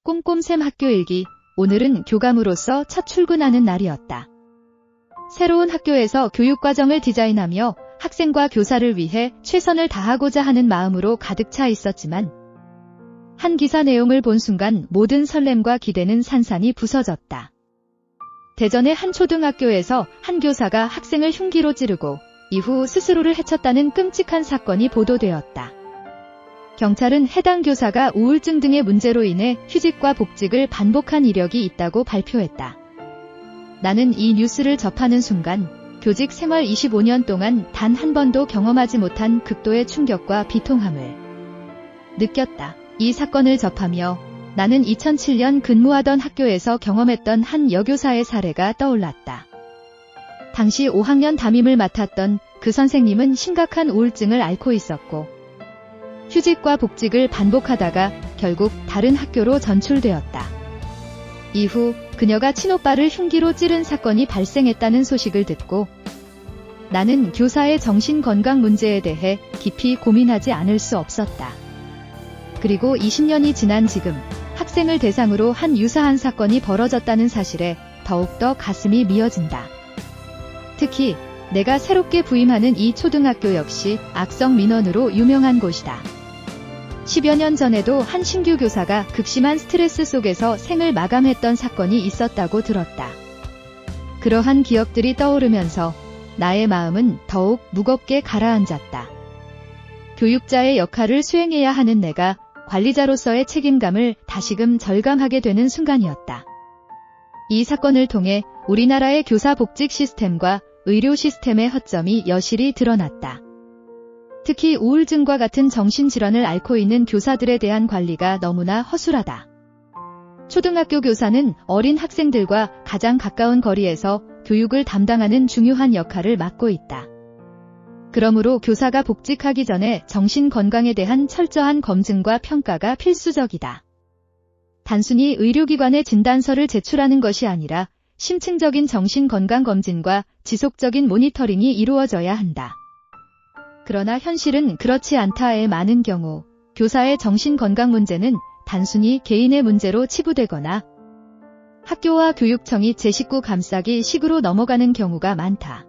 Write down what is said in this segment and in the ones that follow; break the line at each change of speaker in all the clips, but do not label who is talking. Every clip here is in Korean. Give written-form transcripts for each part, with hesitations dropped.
꼼꼼샘 학교 일기. 오늘은 교감으로서 첫 출근하는 날이었다. 새로운 학교에서 교육과정을 디자인하며 학생과 교사를 위해 최선을 다하고자 하는 마음으로 가득 차 있었지만 한 기사 내용을 본 순간 모든 설렘과 기대는 산산이 부서졌다. 대전의 한 초등학교에서 한 교사가 학생을 흉기로 찌르고 이후 스스로를 해쳤다는 끔찍한 사건이 보도되었다. 경찰은 해당 교사가 우울증 등의 문제로 인해 휴직과 복직을 반복한 이력이 있다고 발표했다. 나는 이 뉴스를 접하는 순간 교직 생활 25년 동안 단 한 번도 경험하지 못한 극도의 충격과 비통함을 느꼈다. 이 사건을 접하며 나는 2007년 근무하던 학교에서 경험했던 한 여교사의 사례가 떠올랐다. 당시 5학년 담임을 맡았던 그 선생님은 심각한 우울증을 앓고 있었고 휴직과 복직을 반복하다가 결국 다른 학교로 전출되었다. 이후 그녀가 친오빠를 흉기로 찌른 사건이 발생했다는 소식을 듣고 나는 교사의 정신건강 문제에 대해 깊이 고민하지 않을 수 없었다. 그리고 20년이 지난 지금 학생을 대상으로 한 유사한 사건이 벌어졌다는 사실에 더욱더 가슴이 미어진다. 특히 내가 새롭게 부임하는 이 초등학교 역시 악성 민원으로 유명한 곳이다. 10여 년 전에도 한 신규 교사가 극심한 스트레스 속에서 생을 마감했던 사건이 있었다고 들었다. 그러한 기억들이 떠오르면서 나의 마음은 더욱 무겁게 가라앉았다. 교육자의 역할을 수행해야 하는 내가 관리자로서의 책임감을 다시금 절감하게 되는 순간이었다. 이 사건을 통해 우리나라의 교사 복직 시스템과 의료 시스템의 허점이 여실히 드러났다. 특히 우울증과 같은 정신질환을 앓고 있는 교사들에 대한 관리가 너무나 허술하다. 초등학교 교사는 어린 학생들과 가장 가까운 거리에서 교육을 담당하는 중요한 역할을 맡고 있다. 그러므로 교사가 복직하기 전에 정신건강에 대한 철저한 검증과 평가가 필수적이다. 단순히 의료기관에 진단서를 제출하는 것이 아니라 심층적인 정신건강검진과 지속적인 모니터링이 이루어져야 한다. 그러나 현실은 그렇지 않다의 많은 경우 교사의 정신건강 문제는 단순히 개인의 문제로 치부되거나 학교와 교육청이 제 식구 감싸기 식으로 넘어가는 경우가 많다.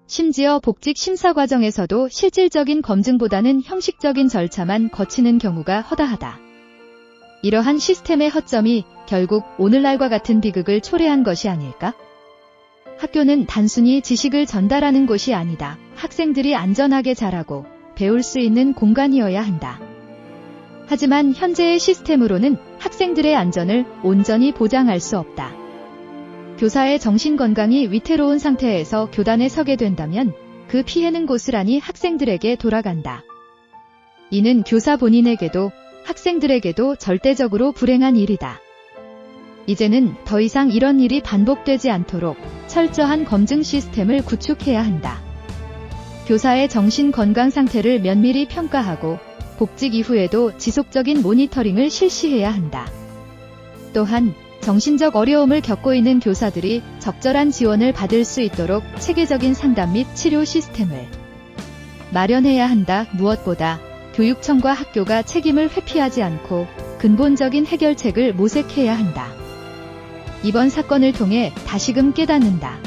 심지어 복직 심사 과정에서도 실질적인 검증보다는 형식적인 절차만 거치는 경우가 허다하다. 이러한 시스템의 허점이 결국 오늘날과 같은 비극을 초래한 것이 아닐까? 학교는 단순히 지식을 전달하는 곳이 아니다. 학생들이 안전하게 자라고 배울 수 있는 공간이어야 한다. 하지만 현재의 시스템으로는 학생들의 안전을 온전히 보장할 수 없다. 교사의 정신건강이 위태로운 상태에서 교단에 서게 된다면 그 피해는 고스란히 학생들에게 돌아간다. 이는 교사 본인에게도 학생들에게도 절대적으로 불행한 일이다. 이제는 더 이상 이런 일이 반복되지 않도록 철저한 검증 시스템을 구축해야 한다. 교사의 정신건강 상태를 면밀히 평가하고 복직 이후에도 지속적인 모니터링을 실시해야 한다. 또한 정신적 어려움을 겪고 있는 교사들이 적절한 지원을 받을 수 있도록 체계적인 상담 및 치료 시스템을 마련해야 한다. 무엇보다 교육청과 학교가 책임을 회피하지 않고 근본적인 해결책을 모색해야 한다. 이번 사건을 통해 다시금 깨닫는다.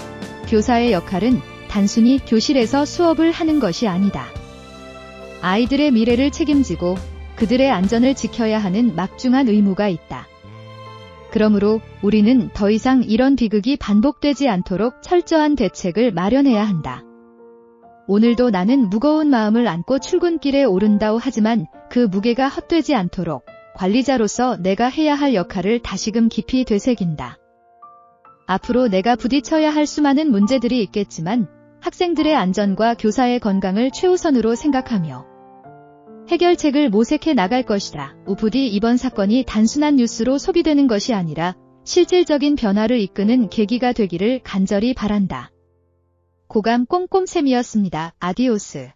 교사의 역할은 단순히 교실에서 수업을 하는 것이 아니다. 아이들의 미래를 책임지고 그들의 안전을 지켜야 하는 막중한 의무가 있다. 그러므로 우리는 더 이상 이런 비극이 반복되지 않도록 철저한 대책을 마련해야 한다. 오늘도 나는 무거운 마음을 안고 출근길에 오른다고 하지만 그 무게가 헛되지 않도록 관리자로서 내가 해야 할 역할을 다시금 깊이 되새긴다. 앞으로 내가 부딪혀야 할 수많은 문제들이 있겠지만 학생들의 안전과 교사의 건강을 최우선으로 생각하며 해결책을 모색해 나갈 것이다. 부디 이번 사건이 단순한 뉴스로 소비되는 것이 아니라 실질적인 변화를 이끄는 계기가 되기를 간절히 바란다. 고감 꼼꼼샘이었습니다. 아디오스.